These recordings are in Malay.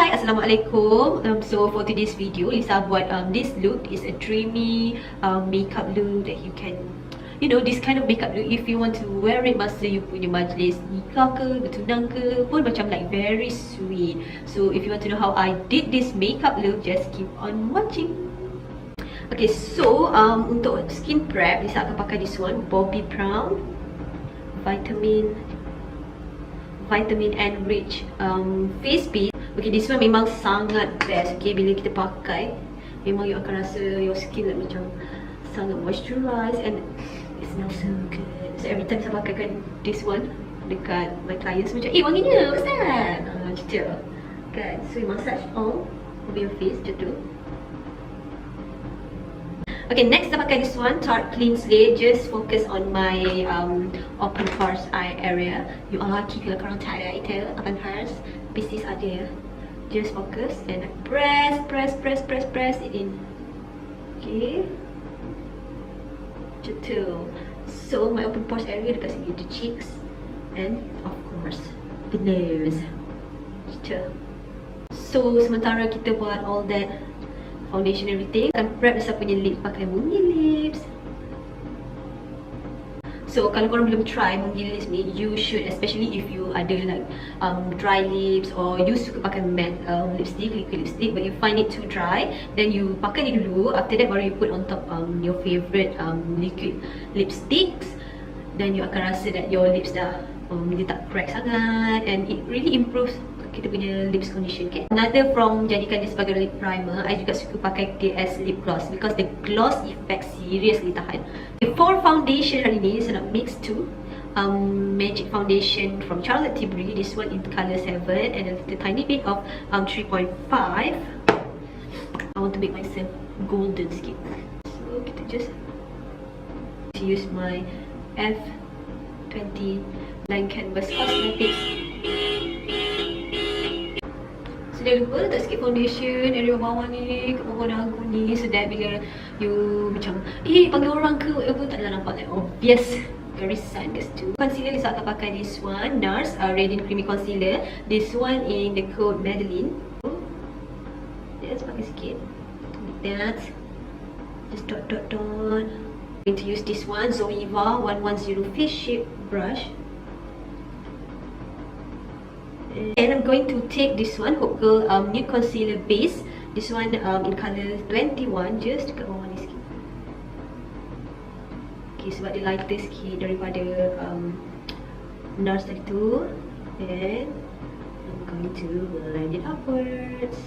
Hi, Assalamualaikum. So for today's video, Lisa buat this look is a dreamy makeup look that you can, you know, this kind of makeup look if you want to wear it masa you punya majlis nikah ke, bertunang ke, pun macam like very sweet. So if you want to know how I did this makeup look, just keep on watching. Okay, so untuk skin prep, Lisa akan pakai this one, Bobbi Brown Vitamin Enriched face base. Okay, this one memang sangat best. Okay, bila kita pakai, memang you akan rasa your skin like macam sangat moisturized and it smells so good. So every time saya pakaikan this one dekat my clients macam, wanginya Ustaz. Macam tu kan. So you massage all over your face macam tu. Okay, next saya pakai this one, Tarte Clean Slate. Just focus on my open pores eye area. You all lucky kalau korang tak ada itu open pores, bisnis ada. Just focus and press it in. Okay, macam tu. So my open pores area dekat sini, the cheeks and of course the nose. Macam tu. So sementara kita buat all that foundation everything, akan prep Lisa punya lips pakai Mungillips. So kalau korang belum try Mungillips ni, you should, especially if you ada like dry lips or you suka pakai matte lipstick, liquid lipstick but you find it too dry, then you pakai ni dulu. After that baru you put on top your favorite liquid lipsticks. Then you akan rasa that your lips dah dia tak crack sangat and it really improves kita punya lips condition. Okay, another from jadikan dia sebagai lip primer, I juga suka pakai dia as lip gloss because the gloss effect seriously tahan. Okay, for foundation hari ni saya nak mix two magic foundation from Tilbury. This one in color 7 and a little tiny bit of 3.5. I want to make myself golden skin, so kita just use my F29 Canvas Cosmetics. Jangan lupa letak sikit foundation area bawah ni, kat bawah dagu ni, so that bila you macam panggil orang ke whatever, taklah nampak like obvious garisan kat situ. Concealer Lisa akan pakai this one, NARS Radiant Creamy Concealer. This one in the code Madeline. Let's pakai sikit like that. Just dot. I'm going to use this one, Zoeva 110 Fish Shape Brush. And I'm going to take this one, Hope Girl Nude Concealer Base. This one in color 21, just dekat bawah ni sikit. Okay, sebab dia lighter sikit daripada NARS tadi tu. Then I'm going to blend it upwards.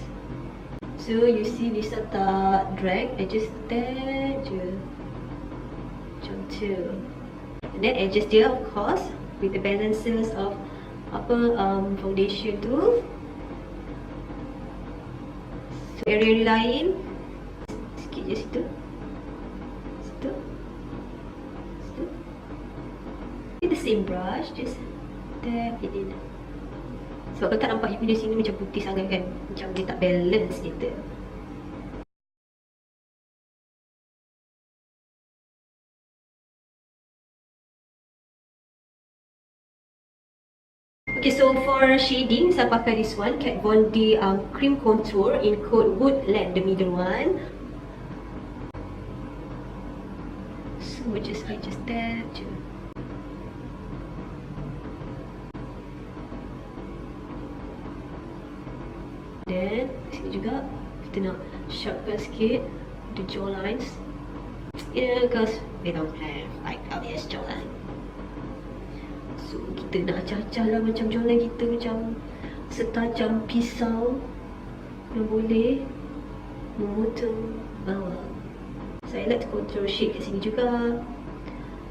So you see Lisa tak drag, I just tap je macam tu. And then adjust dia of course with the balances of foundation tu. So area lain sikit je situ. With the same brush, just tap it in. Sebab kalau tak nampak you punya sini macam putih sangat kan, macam dia tak balance gitu. Okay, so for shading, saya pakai this one, Kat Von D Cream Contour in code Woodland, the middle one. So I just tap je. Then sini juga kita nak sharpen sikit the jawlines. Yeah, because we don't have like obvious jawline. So kita nak acah-acah lah macam jawline kita macam setajam pisau yang boleh memotong bawah. So I like to contour shape kat sini juga.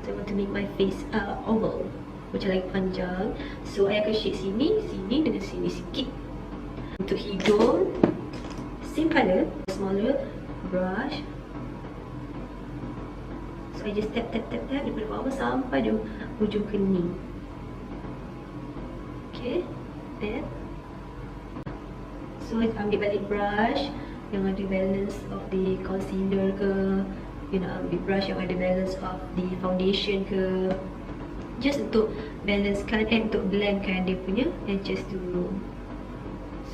So I want to make my face oval, macam lagi panjang. So I akan shade sini dengan sini sikit. Untuk hidung, same colour, smaller brush. So I just tap daripada bawah sampai di ujung kening. Okay, then so I ambil balik brush yang ada balance of the concealer ke, you nak ambil brush yang ada balance of the foundation ke, just untuk balancekan and untuk blendkan dia punya edges dulu.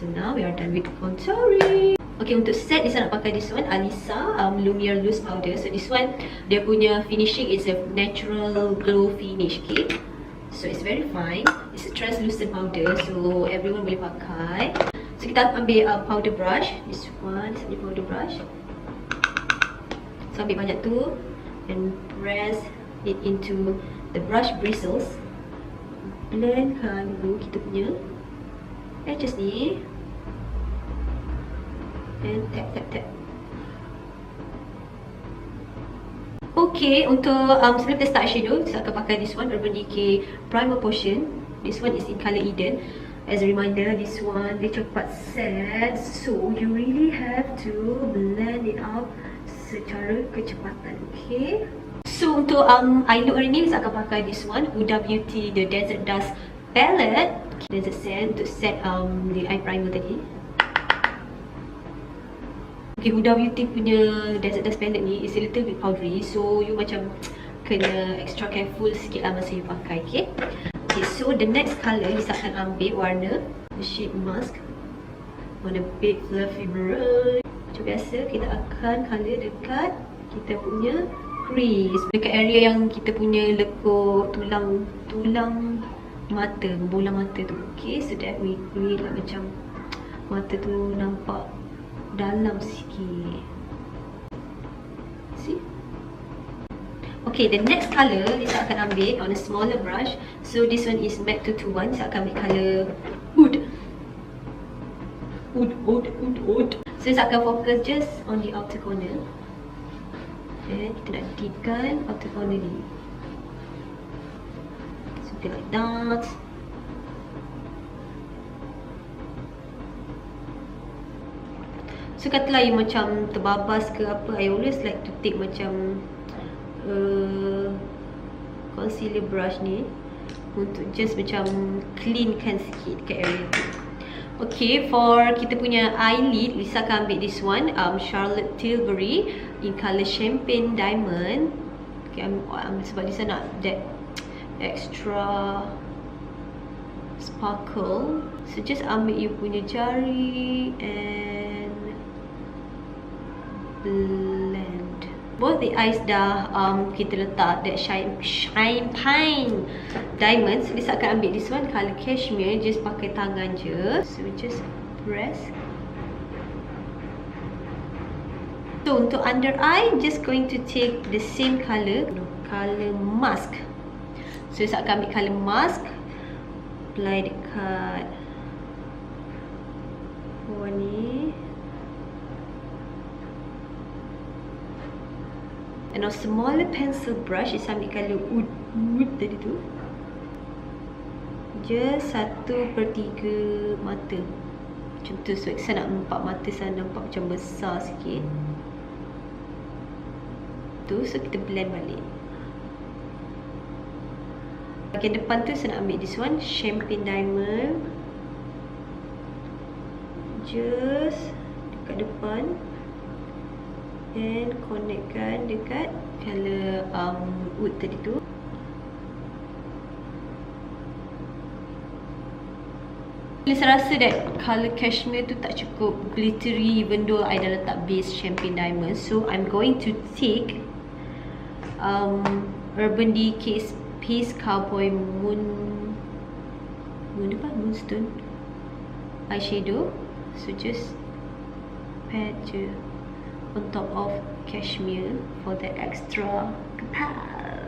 So now we are done with contouring. Okay, untuk set Lisa nak pakai this one, Alysa Lumiere Loose Powder. So this one, dia punya finishing is a natural glow finish, okay? So it's very fine. It's a translucent powder, so everyone boleh pakai. So kita ambil powder brush. This one, this powder brush. So ambil banyak tu and press it into the brush bristles. Blendkan dulu kita punya edges ni. And tap tap tap. Okay, untuk sebelum kita start eyeshadow, saya akan pakai this one, Urban Decay Primer Potion. This one is in colour Eden. As a reminder, this one dia cepat set, so you really have to blend it out secara kecepatan. Okay. So untuk eye look hari ni, saya akan pakai this one, Huda Beauty the Desert Dust Palette. Desert Sand untuk set the eye primer tadi. Okay, Huda Beauty punya Desert Dust Palette ni is a little bit powdery, so you macam kena extra careful sikit lah masa you pakai, okay? Okay, so the next colour Lisa akan ambil warna the shade Musk. Warna big fluffy brown. Macam biasa, kita akan colour dekat kita punya crease, dekat area yang kita punya lekuk tulang mata, bola mata tu, okay? So that we create lah macam mata tu nampak dalam sikit. See? Okay, the next colour Lisa akan ambil on a smaller brush. So this one is MAC 221. Saya akan ambil colour Wood. So Lisa akan fokus just on the outer corner. And kita nak deepkan outer corner ni. Something like that. So katalah you macam terbabas ke apa, I always like to take macam concealer brush ni untuk just macam cleankan sikit kat area tu. Okay, for kita punya eyelid, Lisa akan ambil this one, Charlotte Tilbury in colour Champagne Diamond. Okay, sebab Lisa nak that extra sparkle. So just ambil you punya jari and blend. Both the eyes dah kita letak that champagne diamonds. Lisa akan ambil this one colour Cashmere, just pakai tangan je. So just press. So untuk under eye, just going to take the same colour, colour Musk. So Lisa akan ambil colour Musk, apply dekat bawah ni. And on smaller pencil brush, Lisa ambil colour wood tadi tu. Just 1/3 mata. Macam tu. So saya nak nampak mata saya nampak macam besar sikit. Tu, so kita blend balik. Bahagian depan tu saya nak ambil this one, Champagne Diamond. Just dekat depan. And connectkan dekat colour wood tadi tu. Saya rasa that colour Cashmere tu tak cukup glittery even though I dah letak base Champagne Diamond. So I'm going to take Urban Decay Space Cowboy Moonstone eyeshadow. So just pat je on top of Cashmere for the extra pal.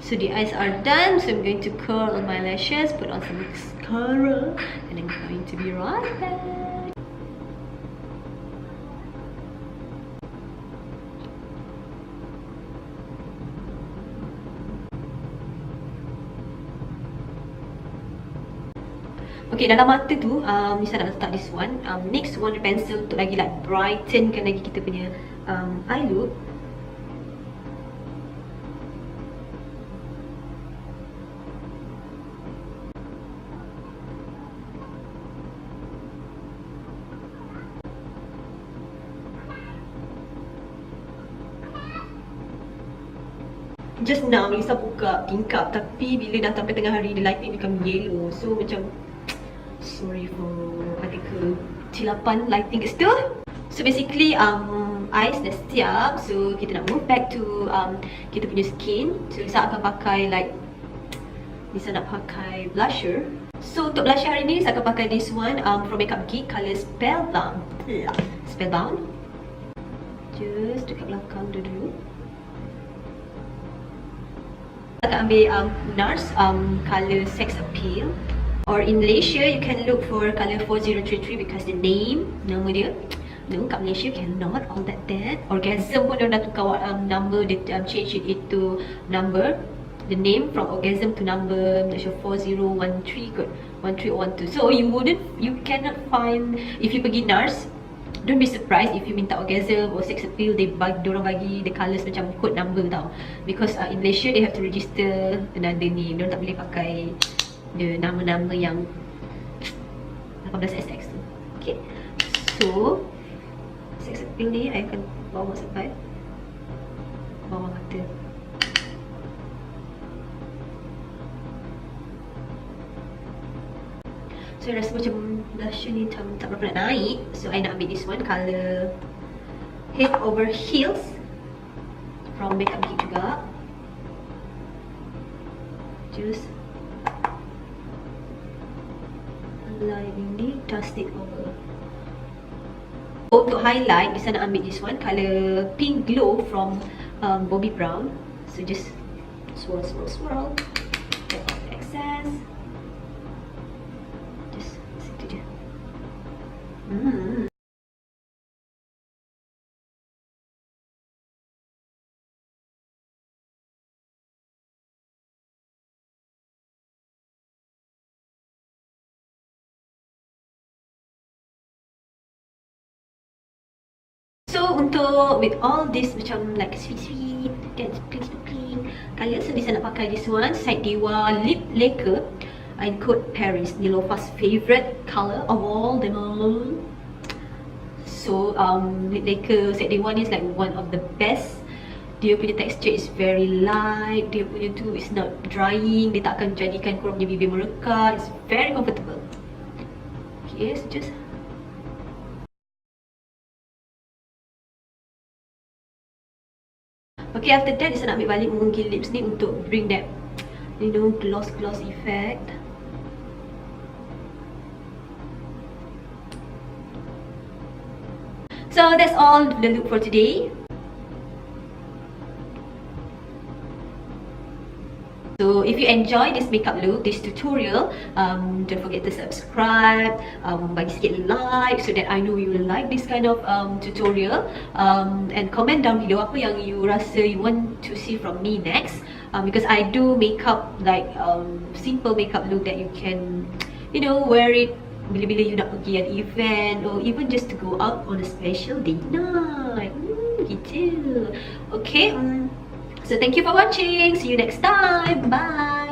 So the eyes are done. So I'm going to curl on my lashes, put on some mascara, and I'm going to be right back. Okay, dalam mata tu, Lisa nak letak this one, NYX Wonder Pencil untuk lagi like brightenkan lagi kita punya eye look. Just now Lisa buka tingkap, tapi bila dah sampai tengah hari, the lighting become yellow. So macam sorry for ada kesilapan lighting kat situ. So basically eyes dah siap. So kita nak move back to kita punya skin. So Lisa akan pakai like, Lisa nak pakai blusher. So untuk blusher hari ni Lisa akan pakai this one from Makeupgeek, colour Spellbound. Spellbound. Just dekat belakang dulu. Akan ambil NARS colour Sex Appeal, or in Malaysia you can look for colour 4033 because the name, nama dia. No, kat Malaysia cannot all that. Orgasm pun dah tukar number, dia change it to number, the name from orgasm to number, I'm not sure 4013 kot, 13 or 12. So you cannot find, if you pergi NARS, don't be surprised if you minta orgasm or sex appeal, diorang bagi the colours macam code number tau. Because in Malaysia they have to register another ni, diorang tak boleh pakai the nama-nama yang 18XX tu. Okay, so sex appeal ni I akan bawa sampai bawah mata. So I rasa macam blusher ni tak berapa nak naik. So I nak ambil this one, colour Head Over Heels from Makeupgeek juga. Just line ini, dust it over. Untuk highlight, bisa nak ambil this one, colour Pink Glow from Bobbi Brown. So just swirl, get off the excess. So untuk with all this macam like sweet dan clean kalian bisa nak pakai this one, Syedewa Lip Laquer in code Paris, Nilofa's favorite color of all them all. So lip lacquer Syedewa ni is like one of the best. Dia punya texture is very light, dia punya tu is not drying, dia tak akan jadikan korang punya bibir merekat. It's very comfortable. Okay, so just okay, after that, saya nak ambil balik Mungillips ni untuk bring that, you know, gloss effect. So that's all the look for today. So if you enjoy this makeup look, this tutorial, don't forget to subscribe, bagi sikit like so that I know you will like this kind of tutorial, and comment down below apa yang you rasa you want to see from me next, because I do makeup like simple makeup look that you can, you know, wear it bila-bila you nak pergi an event or even just to go out on a special date night. Gitu. Okay. So thank you for watching. See you next time. Bye.